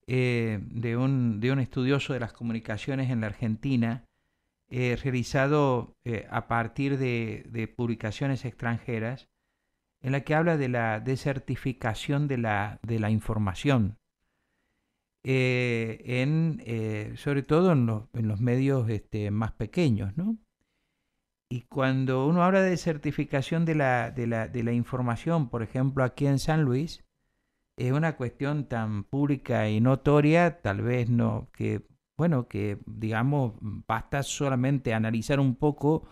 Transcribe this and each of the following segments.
de un estudioso de las comunicaciones en la Argentina, realizado a partir de publicaciones extranjeras, en la que habla de la desertificación de la información, sobre todo en los medios más pequeños, ¿no? Y cuando uno habla de desertificación de la información, por ejemplo, aquí en San Luis, es una cuestión tan pública y notoria, tal vez no, bueno, que digamos, basta solamente analizar un poco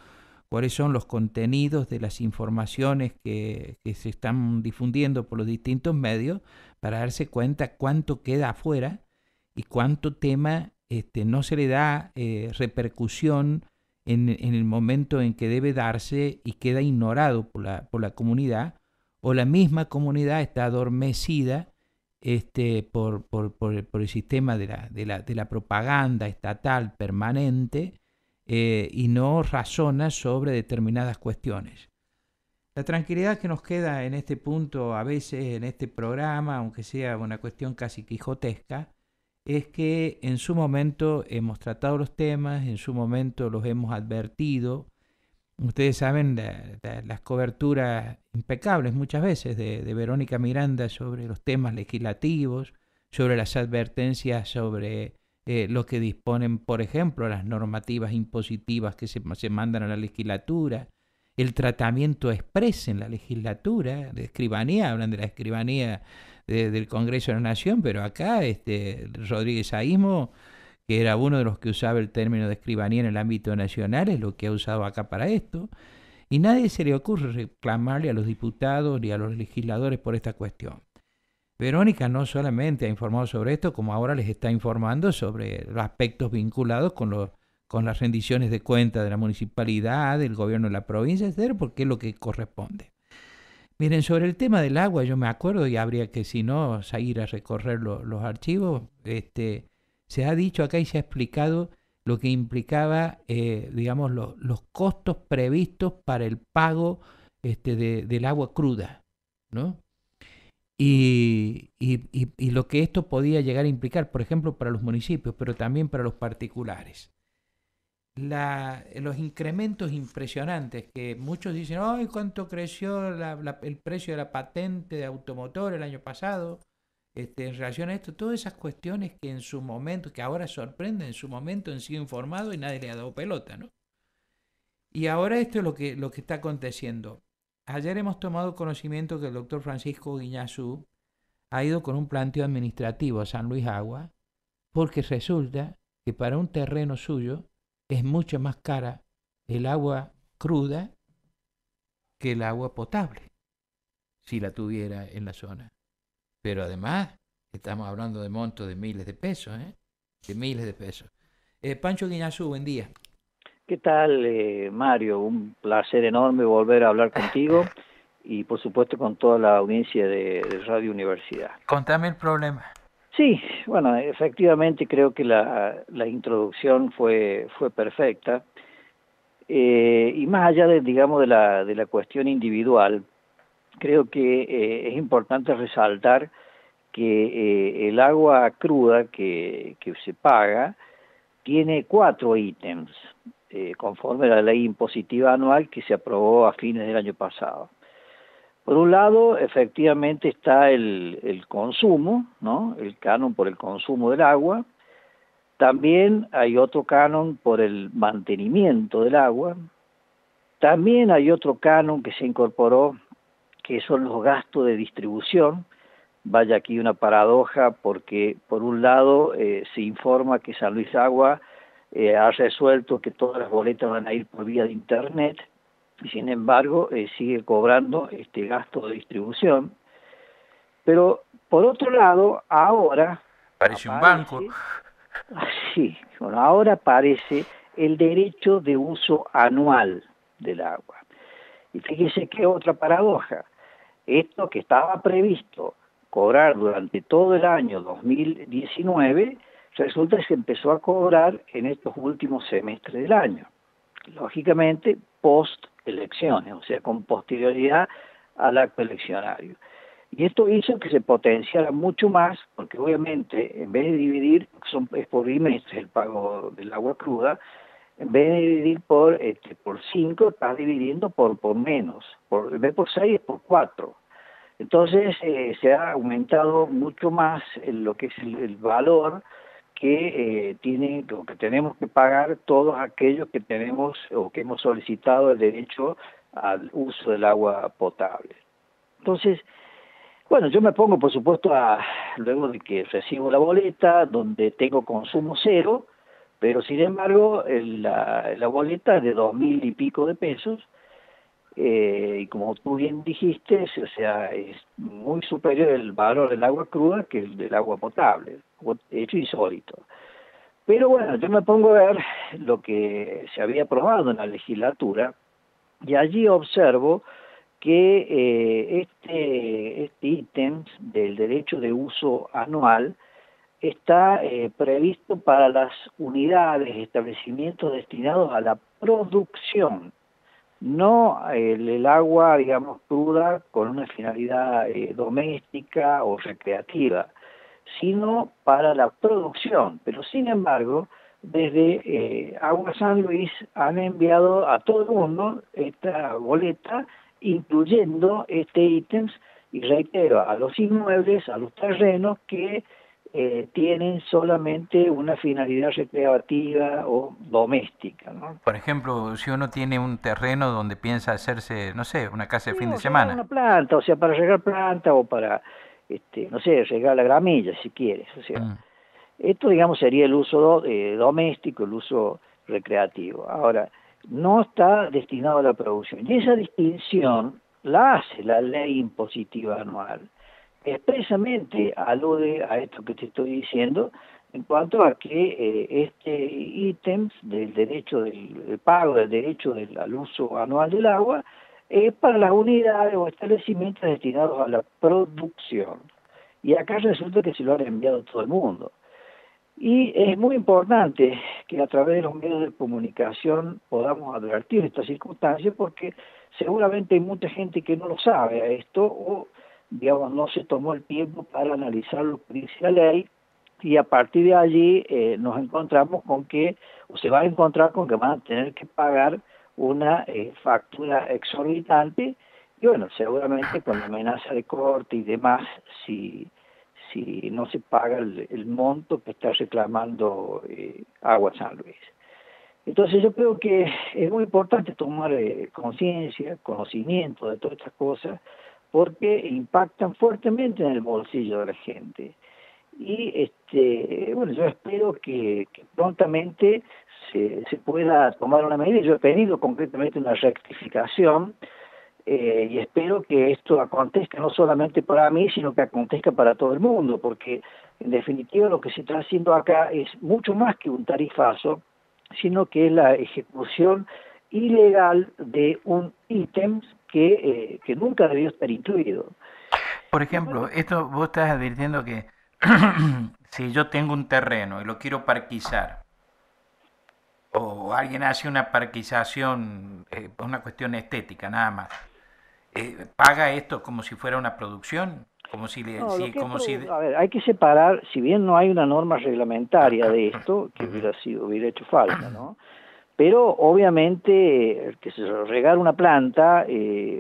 cuáles son los contenidos de las informaciones que se están difundiendo por los distintos medios para darse cuenta cuánto queda afuera y cuánto tema no se le da repercusión en el momento en que debe darse y queda ignorado por la comunidad, o la misma comunidad está adormecida por el sistema de la propaganda estatal permanente, y no razona sobre determinadas cuestiones. La tranquilidad que nos queda en este punto, a veces en este programa, aunque sea una cuestión casi quijotesca, es que en su momento hemos tratado los temas, en su momento los hemos advertido. Ustedes saben las coberturas impecables muchas veces de Verónica Miranda sobre los temas legislativos, sobre las advertencias sobre lo que disponen, por ejemplo, las normativas impositivas que se mandan a la legislatura, el tratamiento expreso en la legislatura, de escribanía, hablan de la escribanía del Congreso de la Nación, pero acá Rodríguez Saísmo, que era uno de los que usaba el término de escribanía en el ámbito nacional, es lo que ha usado acá para esto, y nadie se le ocurre reclamarle a los diputados ni a los legisladores por esta cuestión. Verónica no solamente ha informado sobre esto, como ahora les está informando sobre los aspectos vinculados con las rendiciones de cuentas de la municipalidad, del gobierno de la provincia, etc., porque es lo que corresponde. Miren, sobre el tema del agua, yo me acuerdo, y habría que, si no, ir a recorrer los archivos, se ha dicho acá y se ha explicado lo que implicaba, digamos, los costos previstos para el pago del agua cruda, ¿no? Y lo que esto podía llegar a implicar, por ejemplo, para los municipios, pero también para los particulares. Los incrementos impresionantes que muchos dicen, ¡ay, cuánto creció el precio de la patente de automotor el año pasado! En relación a esto, todas esas cuestiones que en su momento, que ahora sorprenden, en su momento han sido informados y nadie le ha dado pelota, ¿no? Y ahora esto es lo que está aconteciendo. Ayer hemos tomado conocimiento que el doctor Francisco Guiñazú ha ido con un planteo administrativo a San Luis Agua, porque resulta que para un terreno suyo es mucho más cara el agua cruda que el agua potable, si la tuviera en la zona. Pero además, estamos hablando de montos de miles de pesos, ¿eh? De miles de pesos. Pancho Guiñazú, buen día. ¿Qué tal, Mario? Un placer enorme volver a hablar contigo y, por supuesto, con toda la audiencia de Radio Universidad. Contame el problema. Sí, bueno, efectivamente creo que la introducción fue perfecta. Y más allá digamos, de la cuestión individual, creo que es importante resaltar que el agua cruda que se paga tiene 4 ítems, conforme a la ley impositiva anual que se aprobó a fines del año pasado. Por un lado, efectivamente está el consumo, ¿no? El canon por el consumo del agua. También hay otro canon por el mantenimiento del agua. También hay otro canon que se incorporó, que son los gastos de distribución. Vaya aquí una paradoja, porque por un lado se informa que San Luis Agua ha resuelto que todas las boletas van a ir por vía de internet, y sin embargo sigue cobrando este gasto de distribución. Pero por otro lado, ahora Parece un banco. Sí, bueno, ahora aparece el derecho de uso anual del agua. Y fíjese qué otra paradoja. Esto que estaba previsto cobrar durante todo el año 2019, resulta que se empezó a cobrar en estos últimos semestres del año. Lógicamente, post elecciones, o sea, con posterioridad al acto eleccionario. Y esto hizo que se potenciara mucho más, porque obviamente en vez de dividir, es por bimestres el pago del agua cruda, en vez de dividir por 5, estás dividiendo por menos, en vez por 6 es por 4. Entonces se ha aumentado mucho más lo que es el valor que que tenemos que pagar todos aquellos que tenemos o que hemos solicitado el derecho al uso del agua potable. Entonces, bueno, yo me pongo, por supuesto, luego de que recibo la boleta, donde tengo consumo cero, pero sin embargo la boleta es de 2.000 y pico de pesos, y como tú bien dijiste, o sea, es muy superior el valor del agua cruda que el del agua potable, hecho insólito. Pero bueno, yo me pongo a ver lo que se había aprobado en la legislatura, y allí observo que este ítem del derecho de uso anual está previsto para las unidades, establecimientos destinados a la producción, no el agua, digamos, cruda con una finalidad doméstica o recreativa, sino para la producción. Pero sin embargo, desde Agua San Luis han enviado a todo el mundo esta boleta, incluyendo este ítem, y reitero, a los inmuebles, a los terrenos que tienen solamente una finalidad recreativa o doméstica, ¿no? Por ejemplo, si uno tiene un terreno donde piensa hacerse, no sé, una casa de Sí, fin de o regar semana. una planta, o sea, para regar planta o para, no sé, regar la gramilla, si quieres. O sea, Mm. esto, digamos, sería el uso doméstico, el uso recreativo. Ahora, no está destinado a la producción. Y esa distinción la hace la ley impositiva anual. Expresamente alude a esto que te estoy diciendo en cuanto a que este ítem del derecho del pago del derecho al uso anual del agua es para las unidades o establecimientos destinados a la producción. Y acá resulta que se lo han enviado todo el mundo. Y es muy importante que a través de los medios de comunicación podamos advertir estas circunstancias, porque seguramente hay mucha gente que no lo sabe a esto, o digamos no se tomó el tiempo para analizar lo que dice la ley, y a partir de allí nos encontramos con que, o se va a encontrar con que van a tener que pagar una factura exorbitante, y bueno, seguramente con la amenaza de corte y demás, si no se paga el monto que está reclamando Agua San Luis. Entonces yo creo que es muy importante tomar conciencia, conocimiento de todas estas cosas, porque impactan fuertemente en el bolsillo de la gente. Y bueno, yo espero que prontamente se pueda tomar una medida. Yo he pedido concretamente una rectificación, y espero que esto acontezca no solamente para mí, sino que acontezca para todo el mundo, porque en definitiva lo que se está haciendo acá es mucho más que un tarifazo, sino que es la ejecución ilegal de un ítem que nunca debió estar incluido. Por Y ejemplo, bueno, esto vos estás advirtiendo que si yo tengo un terreno y lo quiero parquizar, o alguien hace una parquización, una cuestión estética nada más, paga esto como si fuera una producción, como si, no, lo que es, como si, a ver, hay que separar, si bien no hay una norma reglamentaria de esto, que Ujú. hubiera hecho falta, ¿no? Pero obviamente que se regar una planta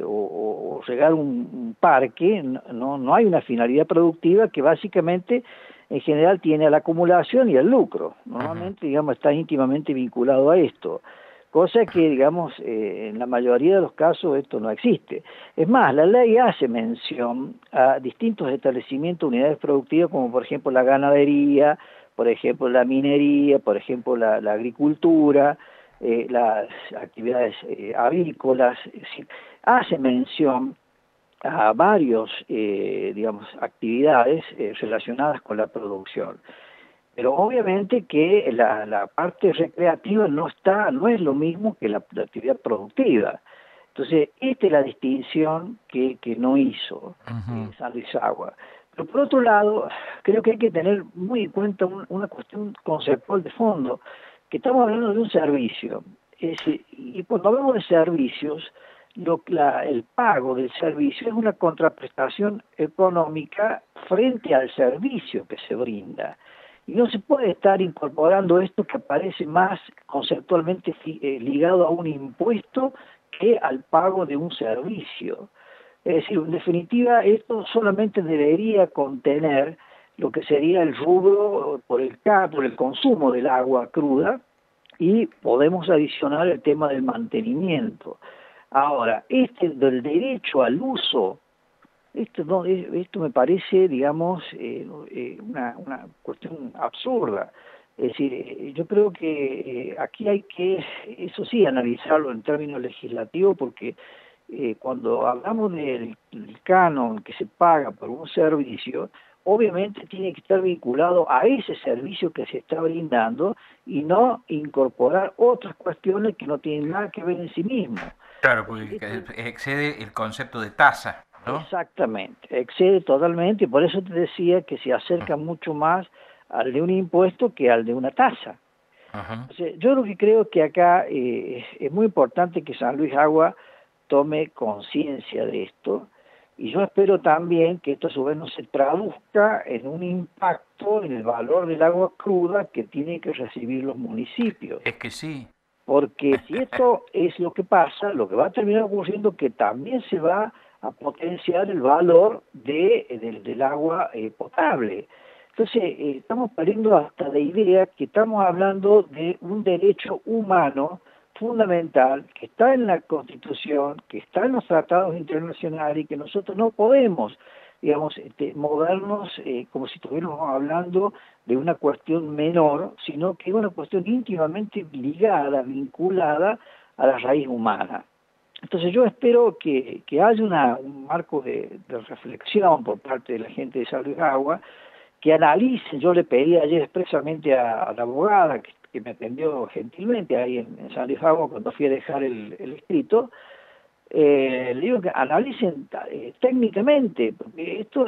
o regar un parque, no hay una finalidad productiva que básicamente en general tiene a la acumulación y al lucro. Ujú. Normalmente, digamos, está íntimamente vinculado a esto. Cosa que, digamos, en la mayoría de los casos esto no existe. Es más, la ley hace mención a distintos establecimientos, unidades productivas, como por ejemplo la ganadería, por ejemplo la minería, por ejemplo la agricultura, las actividades avícolas, es decir, hace mención a varios, digamos, actividades relacionadas con la producción. Pero obviamente que la parte recreativa no es lo mismo que la actividad productiva. Entonces, esta es la distinción que no hizo Ujú. San Luis Agua. Pero por otro lado, creo que hay que tener muy en cuenta una cuestión conceptual de fondo, que estamos hablando de un servicio. Es decir, y cuando hablamos de servicios, el pago del servicio es una contraprestación económica frente al servicio que se brinda. Y no se puede estar incorporando esto que aparece más conceptualmente ligado a un impuesto que al pago de un servicio. Es decir, en definitiva, esto solamente debería contener lo que sería el rubro por el consumo del agua cruda, y podemos adicionar el tema del mantenimiento. Ahora, del derecho al uso, esto me parece, digamos, una cuestión absurda. Es decir, yo creo que aquí hay que, eso sí, analizarlo en términos legislativos, porque cuando hablamos del canon que se paga por un servicio, obviamente tiene que estar vinculado a ese servicio que se está brindando y no incorporar otras cuestiones que no tienen nada que ver en sí mismo. Claro, porque excede el concepto de tasa, ¿no? Exactamente, excede totalmente, y por eso te decía que se acerca mucho más al de un impuesto que al de una tasa. O sea, yo lo que creo que acá es muy importante que San Luis Agua tome conciencia de esto, y yo espero también que esto a su vez no se traduzca en un impacto en el valor del agua cruda que tienen que recibir los municipios. Es que sí. Porque si esto es lo que pasa, lo que va a terminar ocurriendo es que también se va a potenciar el valor del agua potable. Entonces, estamos perdiendo hasta la idea que estamos hablando de un derecho humano fundamental que está en la Constitución, que está en los tratados internacionales, y que nosotros no podemos, digamos, movernos como si estuviéramos hablando de una cuestión menor, sino que es una cuestión íntimamente ligada, vinculada a la raíz humana. Entonces yo espero que haya un marco de reflexión por parte de la gente de San Luis Agua, que analicen. Yo le pedí ayer expresamente a la abogada que me atendió gentilmente ahí en San Luis Agua cuando fui a dejar el escrito, le digo que analicen técnicamente, porque esto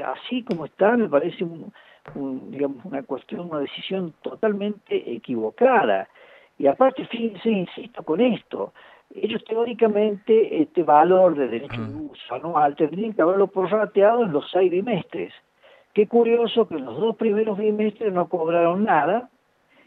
así como está me parece digamos, una cuestión, una decisión totalmente equivocada. Y aparte, fíjense, insisto con esto, ellos teóricamente este valor de derecho de uso anual tendrían que haberlo prorrateado en los 6 bimestres. Qué curioso que en los 2 primeros bimestres no cobraron nada,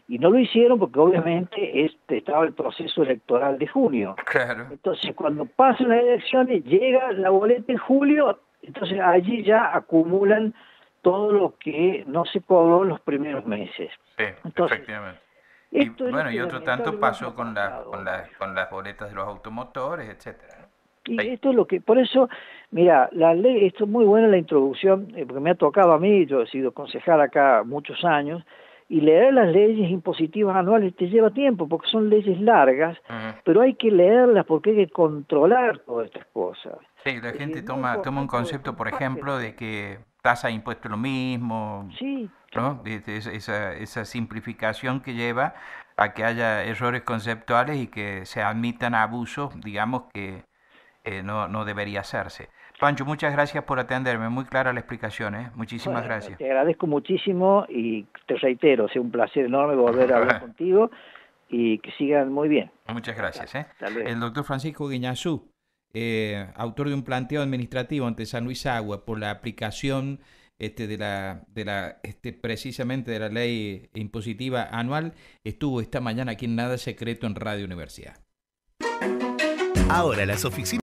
y no lo hicieron porque obviamente estaba el proceso electoral de junio. Claro. Entonces, cuando pasan las elecciones, llega la boleta en julio, entonces allí ya acumulan todo lo que no se cobró en los primeros meses. Sí, entonces, efectivamente. Y bueno, y otro tanto pasó con las boletas de los automotores, etcétera. Y esto es lo que, por eso, mira, la ley, esto es muy buena la introducción, porque me ha tocado a mí, yo he sido concejal acá muchos años, y leer las leyes impositivas anuales te lleva tiempo, porque son leyes largas, pero hay que leerlas porque hay que controlar todas estas cosas. Sí, la gente toma un concepto, por ejemplo, de que tasa e impuesto es lo mismo, sí, ¿no? Esa simplificación que lleva a que haya errores conceptuales y que se admitan abusos, digamos, que no debería hacerse. Pancho, muchas gracias por atenderme, muy clara la explicación, ¿eh? Muchísimas gracias. Te agradezco muchísimo y te reitero, es un placer enorme volver a hablar contigo y que sigan muy bien. Muchas gracias. El doctor Francisco Guiñazú, autor de un planteo administrativo ante San Luis Agua por la aplicación precisamente de la ley impositiva anual, estuvo esta mañana aquí en Nada Secreto en Radio Universidad. Ahora las oficinas